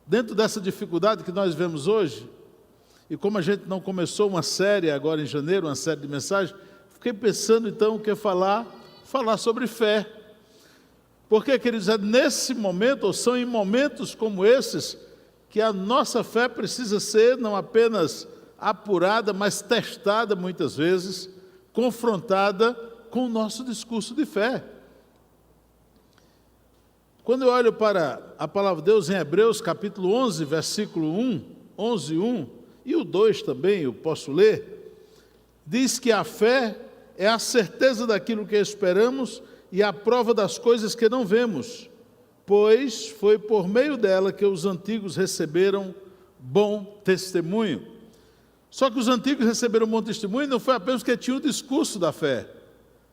dentro dessa dificuldade que nós vemos hoje, e como a gente não começou uma série agora em janeiro, uma série de mensagens, fiquei pensando então o que falar sobre fé. Porque, queridos, é nesse momento, ou são em momentos como esses, que a nossa fé precisa ser não apenas apurada, mas testada muitas vezes, confrontada com o nosso discurso de fé. Quando eu olho para a palavra de Deus em Hebreus, capítulo 11, versículo 11:1, e o 2 também, eu posso ler, diz que a fé é a certeza daquilo que esperamos e a prova das coisas que não vemos, pois foi por meio dela que os antigos receberam bom testemunho. Só que os antigos receberam bom testemunho não foi apenas porque tinham o discurso da fé,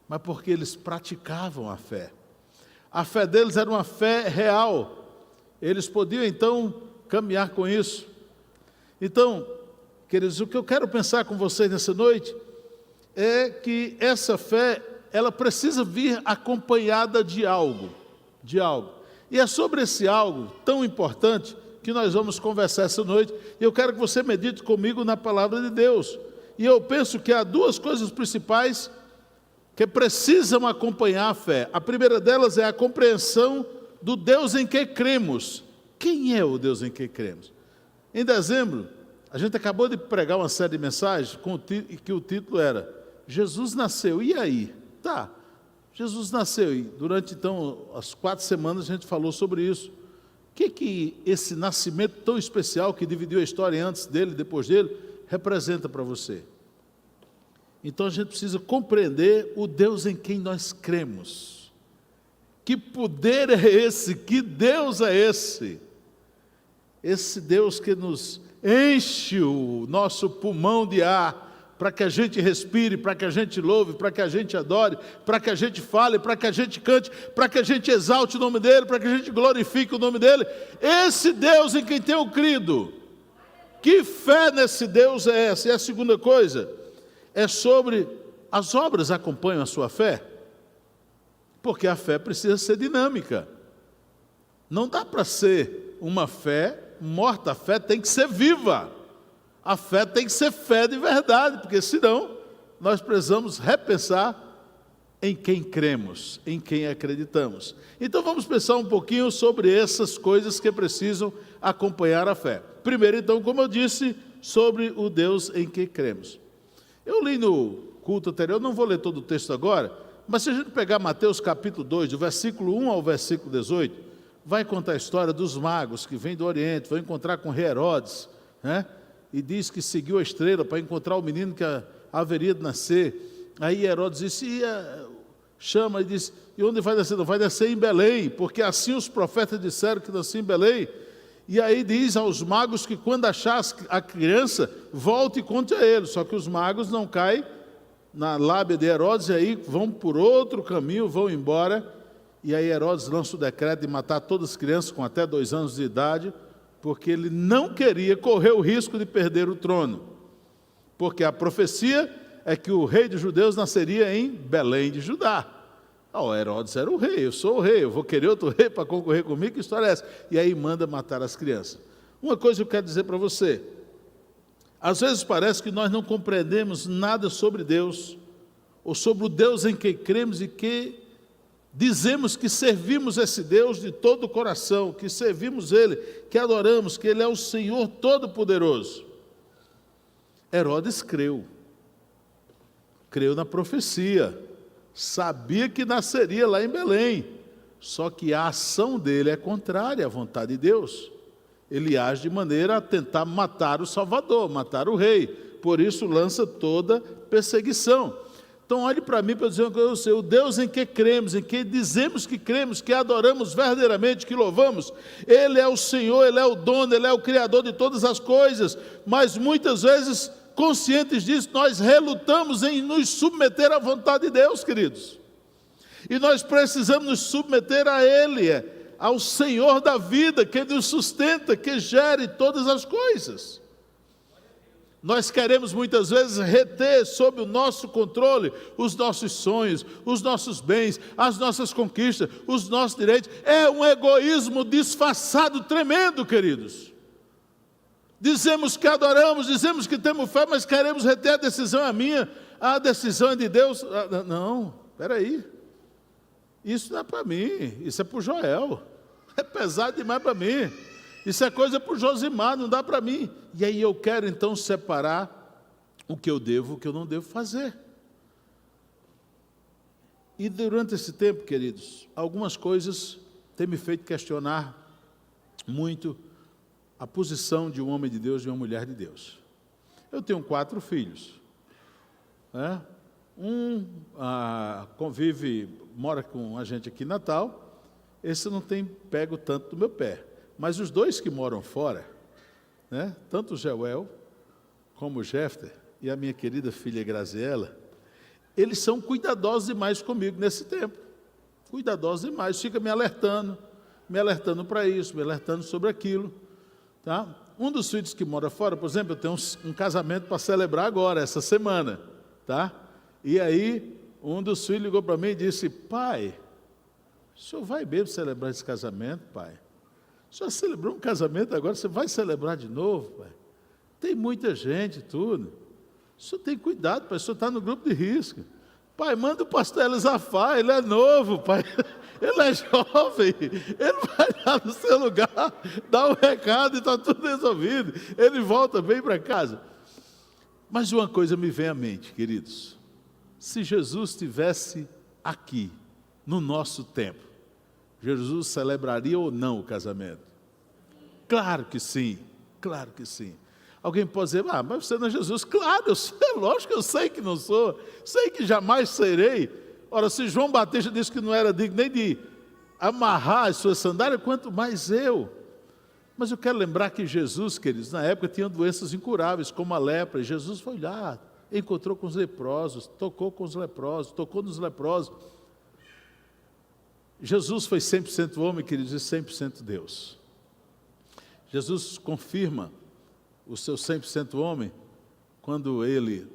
mas porque eles praticavam a fé. A fé deles era uma fé real. Eles podiam, então, caminhar com isso. Então, queridos, o que eu quero pensar com vocês nessa noite é que essa fé, ela precisa vir acompanhada de algo. E é sobre esse algo tão importante que nós vamos conversar essa noite. E eu quero que você medite comigo na palavra de Deus. E eu penso que há duas coisas principais que precisam acompanhar a fé. A primeira delas é a compreensão do Deus em que cremos. Quem é o Deus em que cremos? Em dezembro, a gente acabou de pregar uma série de mensagens que o título era Jesus nasceu. E aí? Tá, Jesus nasceu. E durante, então, as 4 semanas a gente falou sobre isso. O que esse nascimento tão especial, que dividiu a história antes dele e depois dele, representa para você? Então a gente precisa compreender o Deus em quem nós cremos. Que poder é esse? Que Deus é esse? Esse Deus que nos enche o nosso pulmão de ar, para que a gente respire, para que a gente louve, para que a gente adore, para que a gente fale, para que a gente cante, para que a gente exalte o nome dEle, para que a gente glorifique o nome dEle. Esse Deus em quem tenho crido. Que fé nesse Deus é essa? E a segunda coisa é sobre as obras acompanham a sua fé, porque a fé precisa ser dinâmica. Não dá para ser uma fé morta, a fé tem que ser viva. A fé tem que ser fé de verdade, porque senão nós precisamos repensar em quem cremos, em quem acreditamos. Então vamos pensar um pouquinho sobre essas coisas que precisam acompanhar a fé. Primeiro, então, como eu disse, sobre o Deus em que cremos. Eu li no culto anterior, não vou ler todo o texto agora, mas se a gente pegar Mateus capítulo 2, do versículo 1 ao versículo 18, vai contar a história dos magos que vêm do Oriente, vão encontrar com rei Herodes, né? E diz que seguiu a estrela para encontrar o menino que haveria de nascer. Aí Herodes disse, chama e diz, e onde vai nascer? Não vai nascer em Belém, porque assim os profetas disseram que nascia em Belém. E aí diz aos magos que quando achar a criança, volte e conte a eles. Só que os magos não caem na lábia de Herodes, e aí vão por outro caminho, vão embora. E aí Herodes lança o decreto de matar todas as crianças com até 2 anos de idade, porque ele não queria correr o risco de perder o trono. Porque a profecia é que o rei dos judeus nasceria em Belém de Judá. Herodes era o rei, eu sou o rei, eu vou querer outro rei para concorrer comigo, que história é essa? E aí manda matar as crianças. Uma coisa eu quero dizer para você, às vezes parece que nós não compreendemos nada sobre Deus, ou sobre o Deus em que cremos e que dizemos que servimos esse Deus de todo o coração, que servimos Ele, que adoramos, que Ele é o Senhor Todo-Poderoso. Herodes creu na profecia, sabia que nasceria lá em Belém, só que a ação dele é contrária à vontade de Deus. Ele age de maneira a tentar matar o Salvador, matar o rei, por isso lança toda perseguição. Então olhe para mim para dizer uma coisa, eu sei, o Deus em que cremos, em que dizemos que cremos, que adoramos verdadeiramente, que louvamos, Ele é o Senhor, Ele é o dono, Ele é o Criador de todas as coisas, mas muitas vezes, conscientes disso, nós relutamos em nos submeter à vontade de Deus, queridos. E nós precisamos nos submeter a Ele, ao Senhor da vida, que nos sustenta, que gere todas as coisas. Nós queremos muitas vezes reter sob o nosso controle os nossos sonhos, os nossos bens, as nossas conquistas, os nossos direitos. É um egoísmo disfarçado tremendo, queridos. Dizemos que adoramos, dizemos que temos fé, mas queremos reter: a decisão é minha, a decisão é de Deus. Não, espera aí. Isso não é para mim, isso é para o Joel. É pesado demais para mim. Isso é coisa para o Josimar, não dá para mim. E aí eu quero então separar o que eu devo, o que eu não devo fazer. E durante esse tempo, queridos, algumas coisas têm me feito questionar muito a posição de um homem de Deus e de uma mulher de Deus. Eu tenho 4 filhos. Né? Um convive, mora com a gente aqui em Natal. Esse não tem pego tanto do meu pé. Mas os 2 que moram fora, né, tanto o Joel como o Jefter e a minha querida filha Graziela, eles são cuidadosos demais comigo nesse tempo. Cuidadosos demais, fica me alertando para isso, me alertando sobre aquilo. Tá? Um dos filhos que mora fora, por exemplo, eu tenho um casamento para celebrar agora, essa semana. Tá? E aí, um dos filhos ligou para mim e disse: pai, o senhor vai mesmo celebrar esse casamento, pai? O senhor celebrou um casamento agora, você vai celebrar de novo, pai? Tem muita gente, tudo. O senhor tem cuidado, pai, o senhor está no grupo de risco. Pai, manda o pastor Elisafá, ele é novo, pai. Ele é jovem, ele vai lá no seu lugar, dá um recado e está tudo resolvido. Ele volta bem para casa. Mas uma coisa me vem à mente, queridos. Se Jesus estivesse aqui, no nosso tempo, Jesus celebraria ou não o casamento? Claro que sim, claro que sim. Alguém pode dizer: mas você não é Jesus. Claro, eu sou, lógico que eu sei que não sou, sei que jamais serei. Ora, se João Batista disse que não era digno nem de amarrar as suas sandálias, quanto mais eu. Mas eu quero lembrar que Jesus, queridos, na época tinha doenças incuráveis, como a lepra, e Jesus foi lá, encontrou com os leprosos, tocou com os leprosos, tocou nos leprosos. Jesus foi 100% homem, queridos, e 100% Deus. Jesus confirma o seu 100% homem quando ele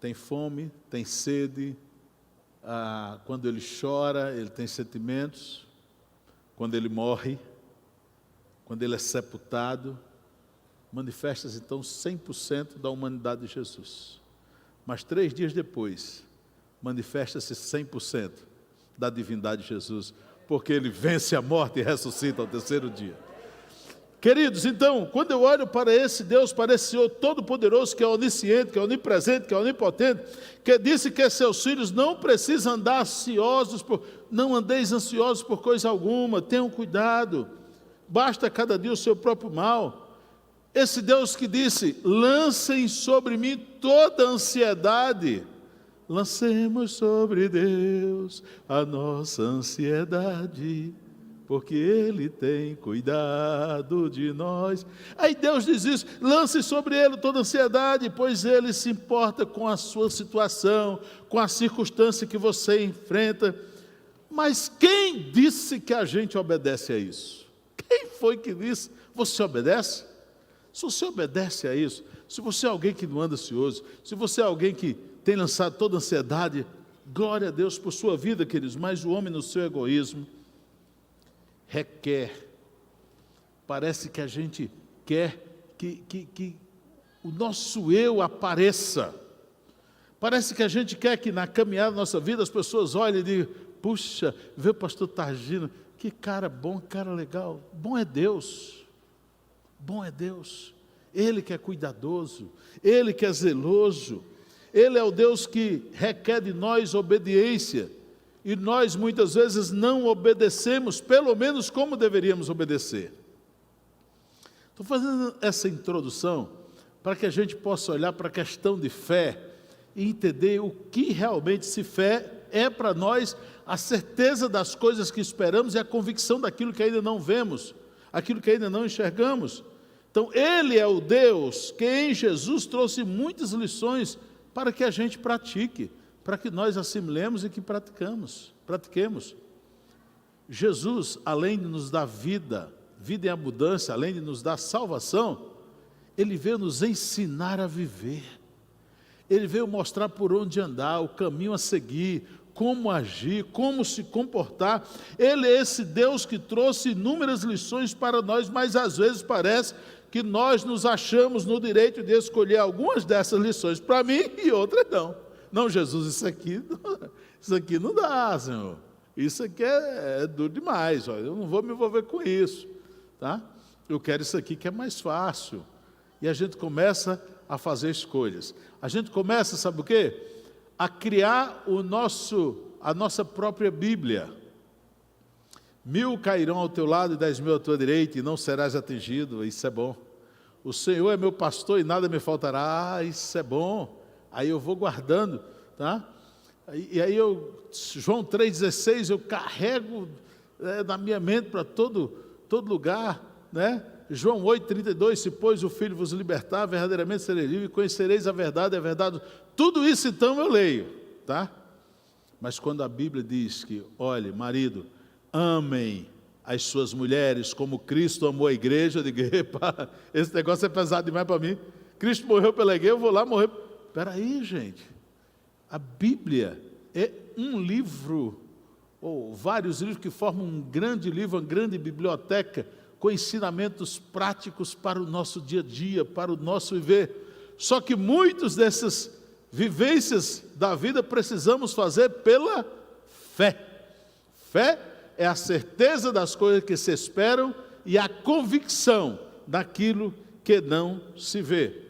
tem fome, tem sede, quando ele chora, ele tem sentimentos, quando ele morre, quando ele é sepultado. Manifesta-se então 100% da humanidade de Jesus. Mas 3 dias depois, manifesta-se 100% da divindade de Jesus, porque ele vence a morte e ressuscita ao 3º dia. Queridos, então, quando eu olho para esse Deus, para esse Senhor Todo-Poderoso, que é onisciente, que é onipresente, que é onipotente, que disse que seus filhos não precisam andar ansiosos, não andeis ansiosos por coisa alguma, tenham cuidado, basta cada dia o seu próprio mal. Esse Deus que disse: lancem sobre mim toda a ansiedade. Lancemos sobre Deus a nossa ansiedade, porque Ele tem cuidado de nós. Aí Deus diz isso: lance sobre Ele toda a ansiedade, pois Ele se importa com a sua situação, com a circunstância que você enfrenta. Mas quem disse que a gente obedece a isso? Quem foi que disse? Você obedece? Se você obedece a isso, se você é alguém que não anda ansioso, se você é alguém que tem lançado toda a ansiedade, glória a Deus por sua vida, queridos. Mas o homem no seu egoísmo requer, parece que a gente quer que o nosso eu apareça. Parece que a gente quer que na caminhada da nossa vida as pessoas olhem e digam: puxa, vê o pastor Targino, que cara bom, cara legal. Bom é Deus, bom é Deus. Ele que é cuidadoso, Ele que é zeloso, Ele é o Deus que requer de nós obediência, e nós muitas vezes não obedecemos, pelo menos como deveríamos obedecer. Estou fazendo essa introdução para que a gente possa olhar para a questão de fé e entender o que realmente se fé é para nós, a certeza das coisas que esperamos e a convicção daquilo que ainda não vemos, aquilo que ainda não enxergamos. Então, Ele é o Deus que em Jesus trouxe muitas lições para que a gente pratique, para que nós assimilemos e que pratiquemos. Jesus, além de nos dar vida em abundância, além de nos dar salvação, Ele veio nos ensinar a viver. Ele veio mostrar por onde andar, o caminho a seguir, como agir, como se comportar. Ele é esse Deus que trouxe inúmeras lições para nós, mas às vezes parece que nós nos achamos no direito de escolher algumas dessas lições para mim e outras não. Não, Jesus, isso aqui não dá, Senhor. Isso aqui é duro demais, ó, eu não vou me envolver com isso, tá? Eu quero isso aqui que é mais fácil. E a gente começa a fazer escolhas. A gente começa, sabe o quê? A criar a nossa própria Bíblia. 1000 cairão ao teu lado e 10.000 à tua direita, e não serás atingido. Isso é bom. O Senhor é meu pastor e nada me faltará. Isso é bom. Aí eu vou guardando, tá? E aí João 3,16, eu carrego na minha mente para todo lugar, né? João 8,32, se pois o Filho vos libertar, verdadeiramente sereis livres, conhecereis a verdade. Tudo isso então eu leio, tá? Mas quando a Bíblia diz que, olhe, marido, amem as suas mulheres como Cristo amou a igreja, eu digo, epa, esse negócio é pesado demais para mim. Cristo morreu pela igreja, eu vou lá morrer. Espera aí, gente. A Bíblia é um livro, ou vários livros que formam um grande livro, uma grande biblioteca, com ensinamentos práticos para o nosso dia a dia, para o nosso viver. Só que muitas dessas vivências da vida precisamos fazer pela fé. Fé é a certeza das coisas que se esperam e a convicção daquilo que não se vê.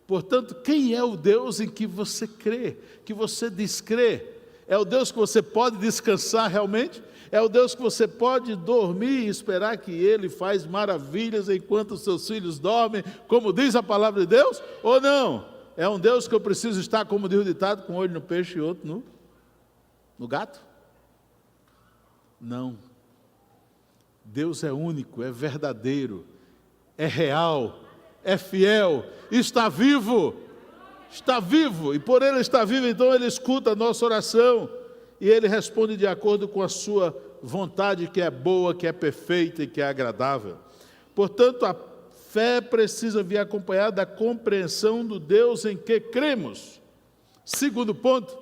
Portanto, quem é o Deus em que você crê, que você diz crer? É o Deus que você pode descansar realmente? É o Deus que você pode dormir e esperar que Ele faz maravilhas enquanto os seus filhos dormem, como diz a palavra de Deus? Ou não? É um Deus que eu preciso estar, como diz o ditado, com um olho no peixe e outro no gato? Não. Deus é único, é verdadeiro, é real, é fiel, está vivo, e por Ele estar vivo, então Ele escuta a nossa oração, e Ele responde de acordo com a sua vontade, que é boa, que é perfeita e que é agradável. Portanto, a fé precisa vir acompanhada da compreensão do Deus em que cremos. Segundo ponto,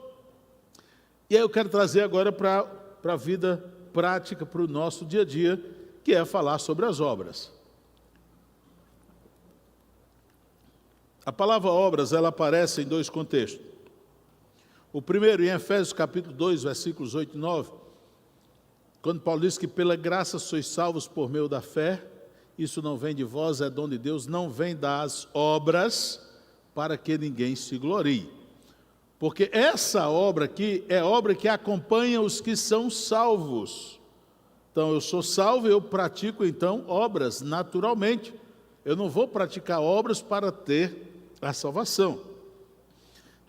e aí eu quero trazer agora para a vida prática, para o nosso dia a dia, que é falar sobre as obras. A palavra obras, ela aparece em dois contextos. O primeiro, em Efésios capítulo 2, versículos 8 e 9, quando Paulo diz que pela graça sois salvos por meio da fé, isso não vem de vós, é dom de Deus, não vem das obras, para que ninguém se glorie. Porque essa obra aqui é obra que acompanha os que são salvos. Então, eu sou salvo e eu pratico, então, obras naturalmente. Eu não vou praticar obras para ter a salvação.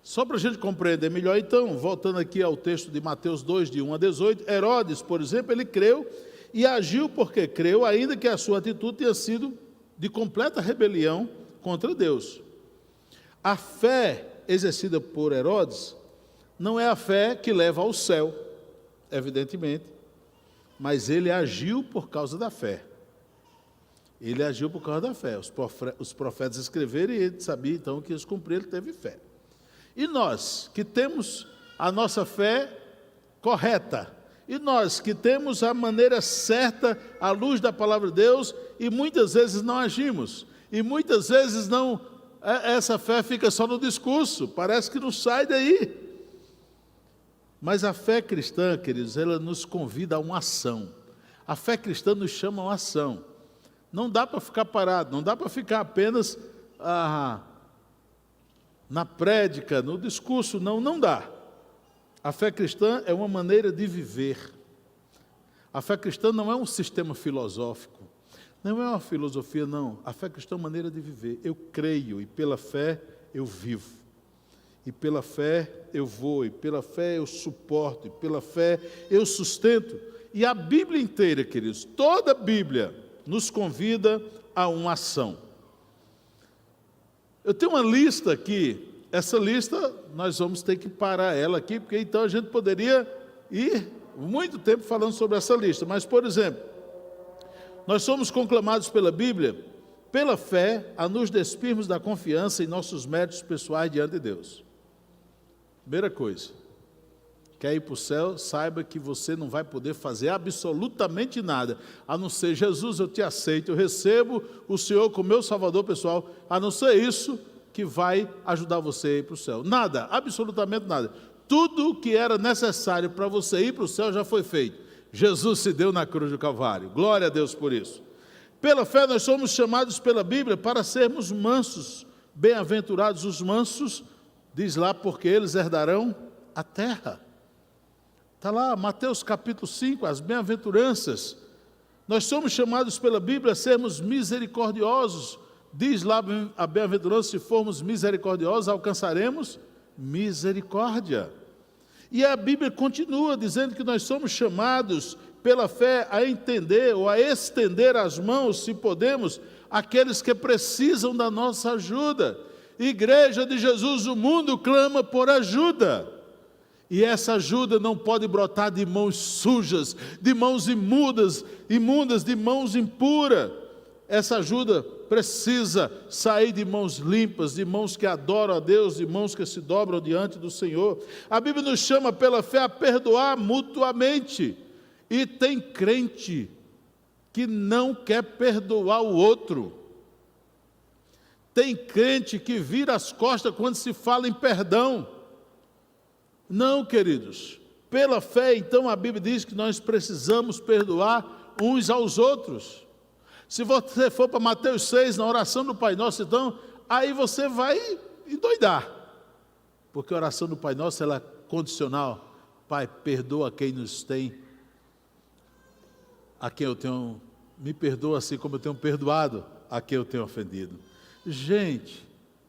Só para a gente compreender melhor, então, voltando aqui ao texto de Mateus 2, de 1 a 18, Herodes, por exemplo, ele creu e agiu porque creu, ainda que a sua atitude tenha sido de completa rebelião contra Deus. A fé exercida por Herodes não é a fé que leva ao céu, evidentemente, mas ele agiu por causa da fé. Ele agiu por causa da fé. Os profetas escreveram e ele sabia então que eles cumpriram, ele teve fé. E nós que temos a nossa fé correta, e nós que temos a maneira certa, à luz da palavra de Deus, e muitas vezes não agimos, e muitas vezes não, essa fé fica só no discurso, parece que não sai daí. Mas a fé cristã, queridos, ela nos convida a uma ação. A fé cristã nos chama a uma ação. Não dá para ficar parado, não dá para ficar apenas na prédica, no discurso, não dá. A fé cristã é uma maneira de viver. A fé cristã não é um sistema filosófico, não é uma filosofia, não. A fé cristã é uma maneira de viver. Eu creio e pela fé eu vivo. E pela fé eu vou, e pela fé eu suporto, e pela fé eu sustento. E a Bíblia inteira, queridos, toda a Bíblia nos convida a uma ação. Eu tenho uma lista aqui, essa lista nós vamos ter que parar ela aqui, porque então a gente poderia ir muito tempo falando sobre essa lista. Mas, por exemplo, nós somos conclamados pela Bíblia pela fé, a nos despirmos da confiança em nossos méritos pessoais diante de Deus. Primeira coisa, quer ir para o céu, saiba que você não vai poder fazer absolutamente nada, a não ser: Jesus, eu te aceito, eu recebo o Senhor como meu Salvador pessoal, a não ser isso que vai ajudar você a ir para o céu. Nada, absolutamente nada. Tudo o que era necessário para você ir para o céu já foi feito. Jesus se deu na cruz do Calvário. Glória a Deus por isso. Pela fé nós somos chamados pela Bíblia para sermos mansos. Bem-aventurados os mansos, diz lá, porque eles herdarão a terra. Está lá, Mateus capítulo 5, as bem-aventuranças. Nós somos chamados pela Bíblia a sermos misericordiosos. Diz lá a bem-aventurança: se formos misericordiosos, alcançaremos misericórdia. E a Bíblia continua dizendo que nós somos chamados pela fé a entender ou a estender as mãos, se podemos, àqueles que precisam da nossa ajuda. Igreja de Jesus, o mundo clama por ajuda. E essa ajuda não pode brotar de mãos sujas, de mãos imundas, de mãos impuras. Essa ajuda precisa sair de mãos limpas, de mãos que adoram a Deus, de mãos que se dobram diante do Senhor. A Bíblia nos chama pela fé a perdoar mutuamente. E tem crente que não quer perdoar o outro. Tem crente que vira as costas quando se fala em perdão. Não, queridos. Pela fé, então, a Bíblia diz que nós precisamos perdoar uns aos outros. Se você for para Mateus 6, na oração do Pai Nosso, então, aí você vai endoidar. Porque a oração do Pai Nosso, ela é condicional. Pai, perdoa quem nos tem, a quem eu tenho, me perdoa assim como eu tenho perdoado a quem eu tenho ofendido. Gente,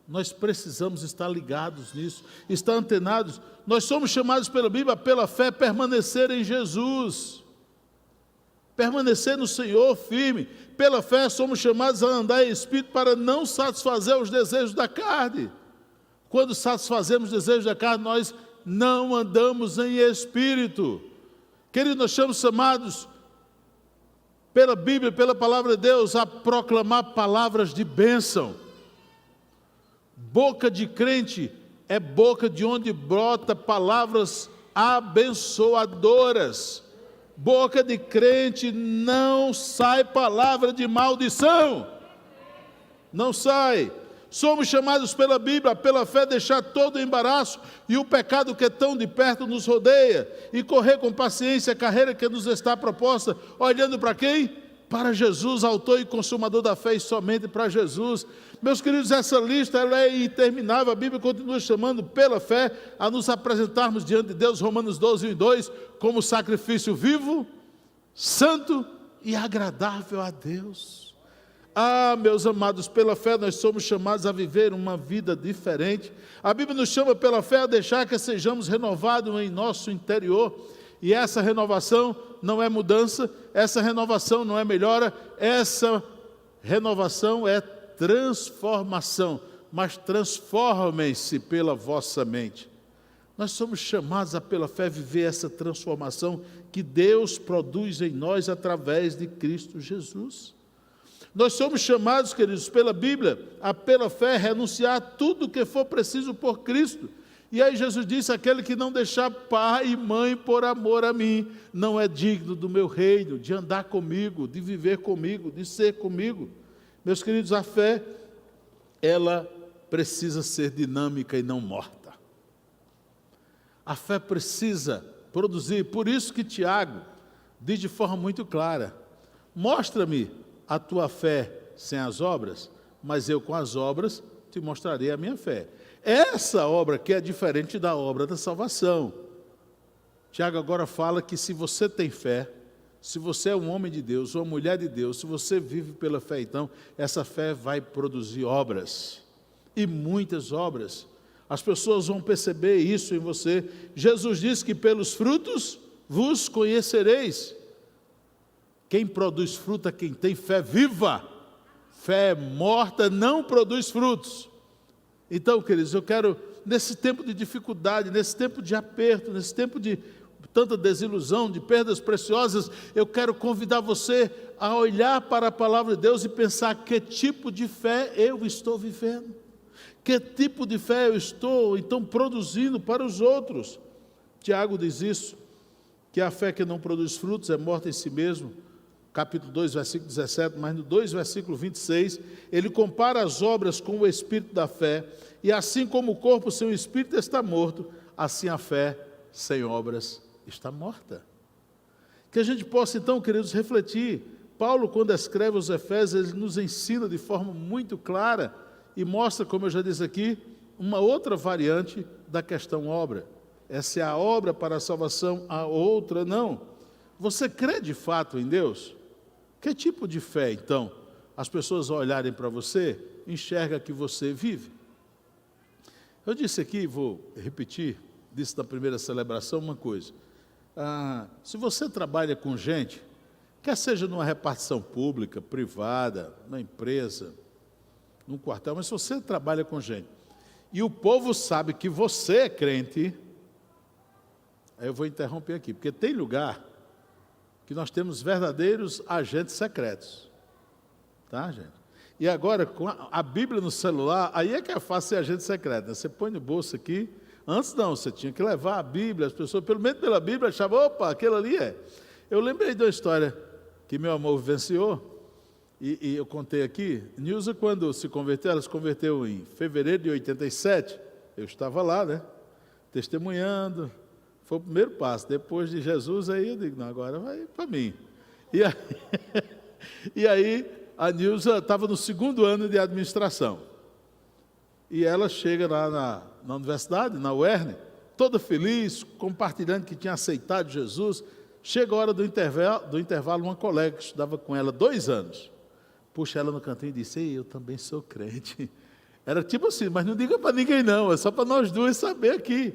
nós precisamos estar ligados nisso, estar antenados. Nós somos chamados pela Bíblia, pela fé, permanecer em Jesus. Permanecer no Senhor firme. Pela fé somos chamados a andar em espírito para não satisfazer os desejos da carne. Quando satisfazemos os desejos da carne, nós não andamos em espírito. Queridos, nós somos chamados pela Bíblia, pela palavra de Deus, a proclamar palavras de bênção. Boca de crente é boca de onde brota palavras abençoadoras. Boca de crente não sai palavra de maldição. Não sai. Somos chamados pela Bíblia, pela fé, deixar todo o embaraço e o pecado que tão de perto nos rodeia e correr com paciência a carreira que nos está proposta, olhando para quem? Para Jesus, autor e consumador da fé, e somente para Jesus. Meus queridos, essa lista ela é interminável. A Bíblia continua chamando pela fé a nos apresentarmos diante de Deus, Romanos 12, 1-2, como sacrifício vivo, santo e agradável a Deus. Ah, meus amados, pela fé nós somos chamados a viver uma vida diferente. A Bíblia nos chama pela fé a deixar que sejamos renovados em nosso interior. E essa renovação não é mudança, essa renovação não é melhora, essa renovação é transformação. Mas transformem-se pela vossa mente. Nós somos chamados a pela fé viver essa transformação que Deus produz em nós através de Cristo Jesus. Nós somos chamados, queridos, pela Bíblia, a pela fé renunciar a tudo o que for preciso por Cristo. E aí Jesus disse: aquele que não deixar pai e mãe por amor a mim, não é digno do meu reino, de andar comigo, de viver comigo, de ser comigo. Meus queridos, a fé, ela precisa ser dinâmica e não morta. A fé precisa produzir, por isso que Tiago diz de forma muito clara: mostra-me a tua fé sem as obras, mas eu com as obras te mostrarei a minha fé. Essa obra que é diferente da obra da salvação. Tiago agora fala que se você tem fé, se você é um homem de Deus, ou uma mulher de Deus, se você vive pela fé, então, essa fé vai produzir obras, e muitas obras. As pessoas vão perceber isso em você. Jesus disse que pelos frutos vos conhecereis. Quem produz fruto é quem tem fé viva. Fé morta não produz frutos. Então, queridos, eu quero, nesse tempo de dificuldade, nesse tempo de aperto, nesse tempo de tanta desilusão, de perdas preciosas, eu quero convidar você a olhar para a palavra de Deus e pensar que tipo de fé eu estou vivendo, que tipo de fé eu estou, então, produzindo para os outros. Tiago diz isso, que a fé que não produz frutos é morta em si mesmo, capítulo 2, versículo 17, mas no 2, versículo 26, ele compara as obras com o espírito da fé, e assim como o corpo sem o espírito está morto, assim a fé sem obras está morta. Que a gente possa então, queridos, refletir. Paulo, quando escreve os Efésios, ele nos ensina de forma muito clara e mostra, como eu já disse aqui, uma outra variante da questão obra. Essa é a obra para a salvação, a outra não. Você crê de fato em Deus? Que tipo de fé, então, as pessoas ao olharem para você, enxergam que você vive? Eu disse aqui, vou repetir, disse na primeira celebração uma coisa. Se você trabalha com gente, quer seja numa repartição pública, privada, na empresa, num quartel, mas se você trabalha com gente, e o povo sabe que você é crente, aí eu vou interromper aqui, porque tem lugar que nós temos verdadeiros agentes secretos, tá, gente? E agora, com a Bíblia no celular, aí é que é fácil ser agente secreto, né? Você põe no bolso aqui. Antes não, você tinha que levar a Bíblia, as pessoas, pelo menos pela Bíblia, achavam, opa, aquele ali é. Eu lembrei de uma história que meu amor vivenciou, e eu contei aqui. Nilza, quando se converteu, ela se converteu em fevereiro de 87, eu estava lá, né, testemunhando, foi o primeiro passo. Depois de Jesus, aí eu digo, não, agora vai para mim. E aí a Nilza estava no segundo ano de administração, e ela chega lá na universidade, na UERN, toda feliz, compartilhando que tinha aceitado Jesus. Chega a hora do intervalo, uma colega que estudava com ela 2 anos, puxa ela no cantinho e disse, ei, eu também sou crente. Era tipo assim, mas não diga para ninguém não, é só para nós duas saber aqui.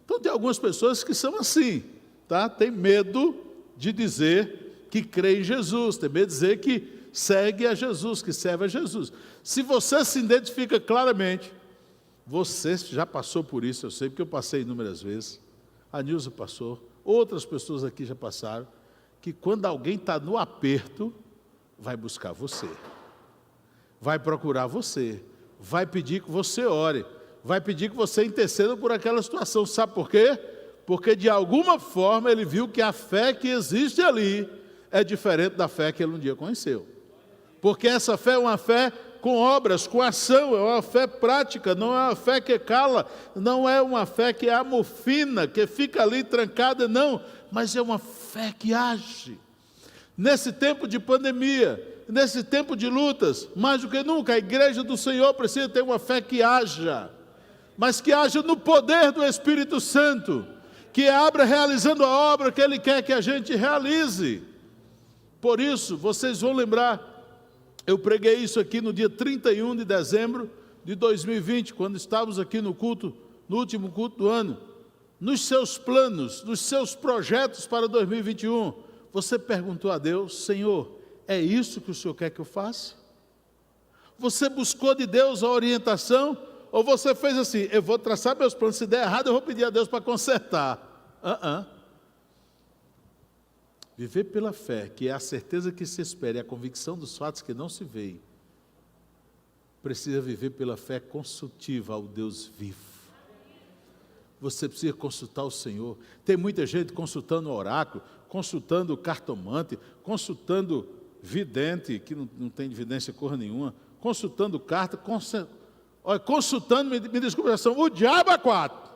Então tem algumas pessoas que são assim, tá? Tem medo de dizer que crê em Jesus, tem medo de dizer que segue a Jesus, que serve a Jesus. Se você se identifica claramente, você já passou por isso, eu sei, porque eu passei inúmeras vezes, a Nilza passou, outras pessoas aqui já passaram, que quando alguém está no aperto, vai buscar você, vai procurar você, vai pedir que você ore, vai pedir que você interceda por aquela situação. Sabe por quê? Porque de alguma forma ele viu que a fé que existe ali é diferente da fé que ele um dia conheceu. Porque essa fé é uma fé com obras, com ação, é uma fé prática, não é uma fé que cala, não é uma fé que amofina, que fica ali trancada, não, mas é uma fé que age. Nesse tempo de pandemia, nesse tempo de lutas, mais do que nunca, a igreja do Senhor precisa ter uma fé que haja, mas que haja no poder do Espírito Santo, que abra realizando a obra que Ele quer que a gente realize. Por isso, vocês vão lembrar, eu preguei isso aqui no dia 31 de dezembro de 2020, quando estávamos aqui no culto, no último culto do ano. Nos seus planos, nos seus projetos para 2021, você perguntou a Deus, Senhor, é isso que o Senhor quer que eu faça? Você buscou de Deus a orientação? Ou você fez assim, eu vou traçar meus planos, se der errado eu vou pedir a Deus para consertar? Viver pela fé, que é a certeza que se espera, e a convicção dos fatos que não se veem, precisa viver pela fé consultiva ao Deus vivo. Você precisa consultar o Senhor. Tem muita gente consultando oráculo, consultando cartomante, consultando vidente, que não tem evidência porra nenhuma, consultando carta, consultando, me desculpe, o diabo é 4,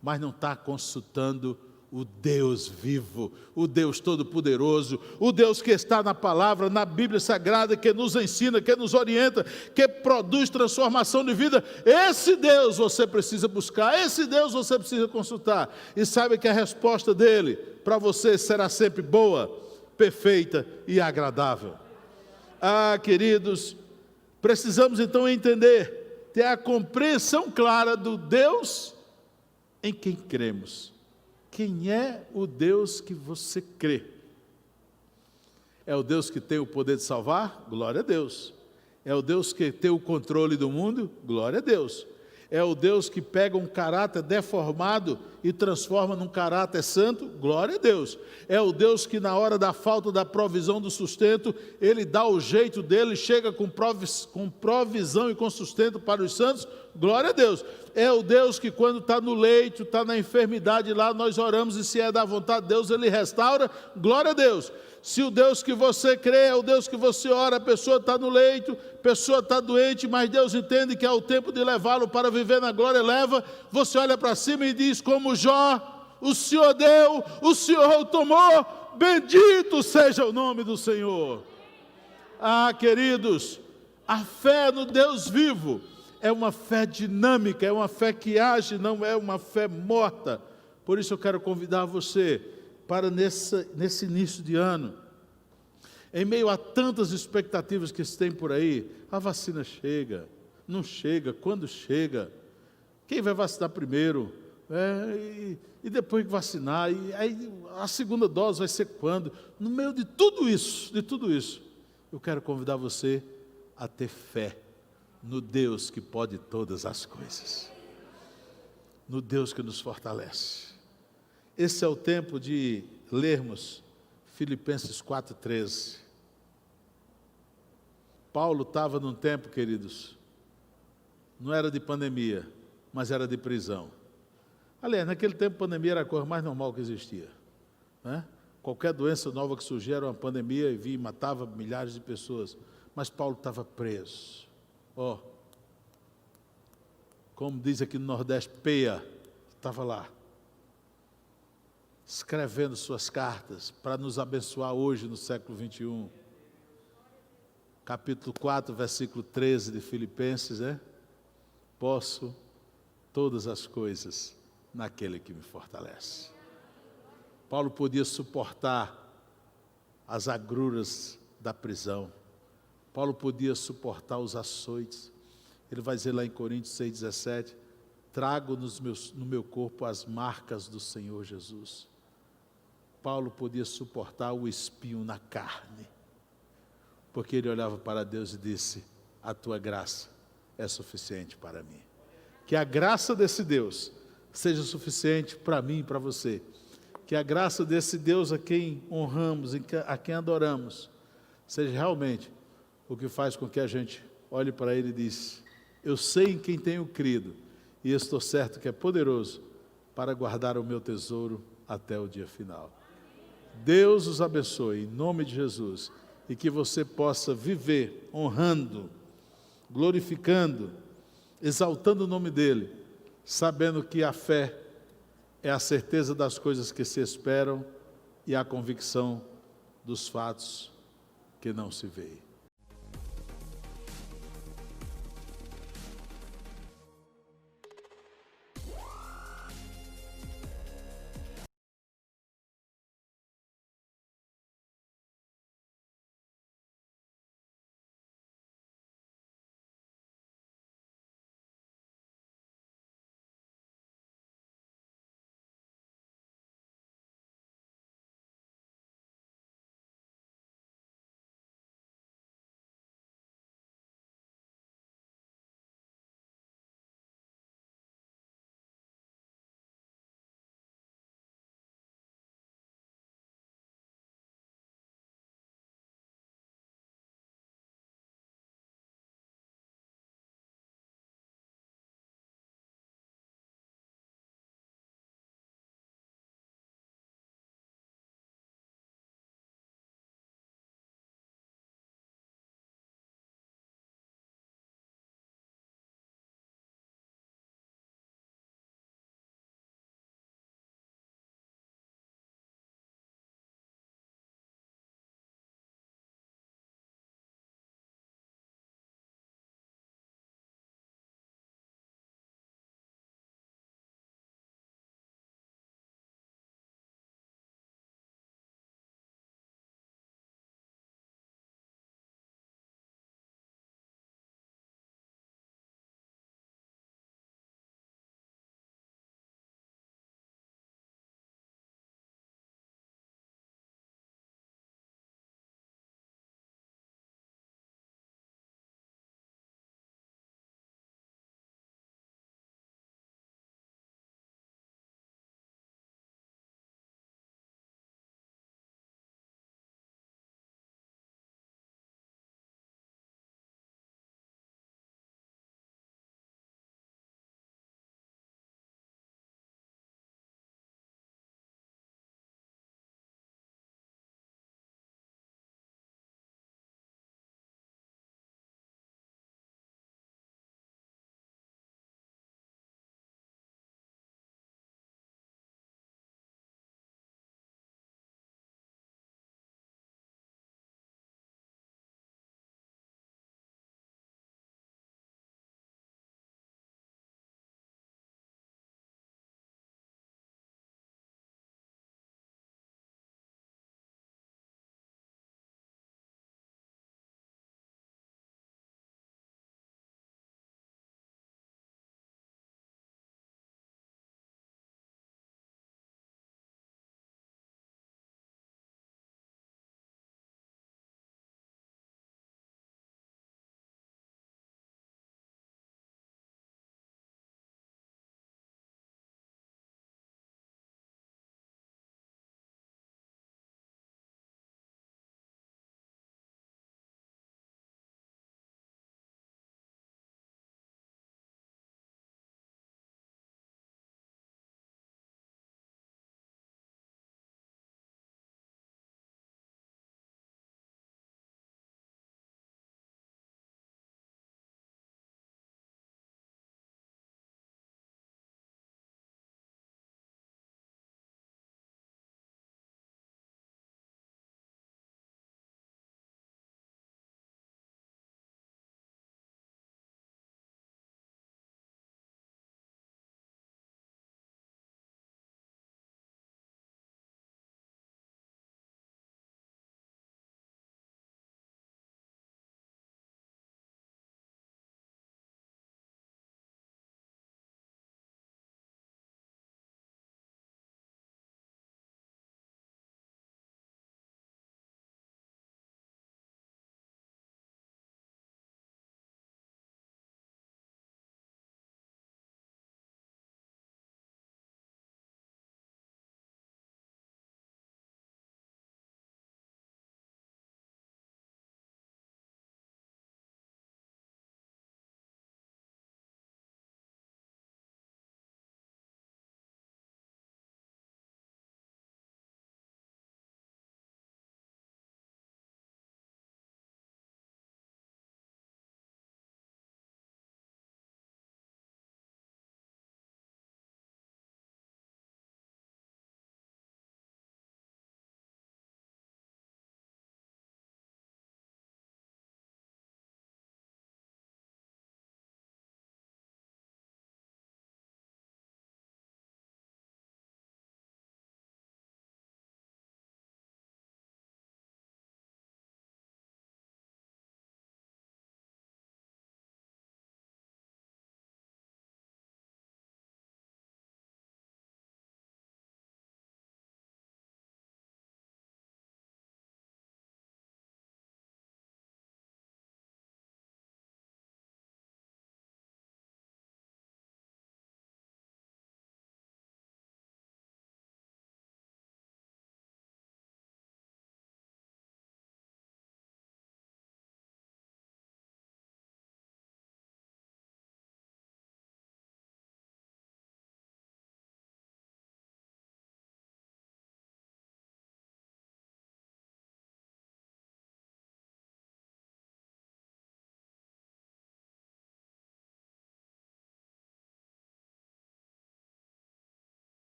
mas não está consultando o Deus vivo, o Deus todo-poderoso, o Deus que está na palavra, na Bíblia Sagrada, que nos ensina, que nos orienta, que produz transformação de vida. Esse Deus você precisa buscar, esse Deus você precisa consultar, e saiba que a resposta dele para você será sempre boa, perfeita e agradável. Queridos, precisamos então entender, ter a compreensão clara do Deus em quem cremos. Quem é o Deus que você crê? É o Deus que tem o poder de salvar? Glória a Deus. É o Deus que tem o controle do mundo? Glória a Deus. É o Deus que pega um caráter deformado e transforma num caráter santo? Glória a Deus. É o Deus que na hora da falta da provisão do sustento, Ele dá o jeito dele, chega com provisão e com sustento para os santos? Glória a Deus. É o Deus que quando está no leito, está na enfermidade lá, nós oramos e se é da vontade de Deus, Ele restaura? Glória a Deus. Se o Deus que você crê é o Deus que você ora, a pessoa está no leito, a pessoa está doente, mas Deus entende que é o tempo de levá-lo para viver na glória, leva, você olha para cima e diz como Jó, o Senhor deu, o Senhor tomou, bendito seja o nome do Senhor. Ah, queridos, a fé no Deus vivo é uma fé dinâmica, é uma fé que age, não é uma fé morta. Por isso eu quero convidar você para nesse início de ano, em meio a tantas expectativas que se tem por aí, a vacina chega, não chega, quando chega, quem vai vacinar primeiro, e depois que vacinar, e aí a segunda dose vai ser quando? No meio de tudo isso, eu quero convidar você a ter fé no Deus que pode todas as coisas, no Deus que nos fortalece. Esse é o tempo de lermos Filipenses 4,13. Paulo estava num tempo, queridos, não era de pandemia, mas era de prisão. Aliás, naquele tempo pandemia era a coisa mais normal que existia, né? Qualquer doença nova que surgia era uma pandemia e vinha e matava milhares de pessoas. Mas Paulo estava preso. Como diz aqui no Nordeste, peia, estava lá, escrevendo suas cartas para nos abençoar hoje no século 21. Capítulo 4, versículo 13 de Filipenses, posso todas as coisas naquele que me fortalece. Paulo podia suportar as agruras da prisão. Paulo podia suportar os açoites. Ele vai dizer lá em Coríntios 6,17, trago no meu corpo as marcas do Senhor Jesus. Paulo podia suportar o espinho na carne, porque ele olhava para Deus e disse, a tua graça é suficiente para mim. Que a graça desse Deus seja suficiente para mim e para você. Que a graça desse Deus a quem honramos, a quem adoramos, seja realmente o que faz com que a gente olhe para Ele e diz, eu sei em quem tenho crido, e estou certo que é poderoso para guardar o meu tesouro até o dia final. Deus os abençoe, em nome de Jesus, e que você possa viver honrando, glorificando, exaltando o nome dEle, sabendo que a fé é a certeza das coisas que se esperam e a convicção dos fatos que não se veem.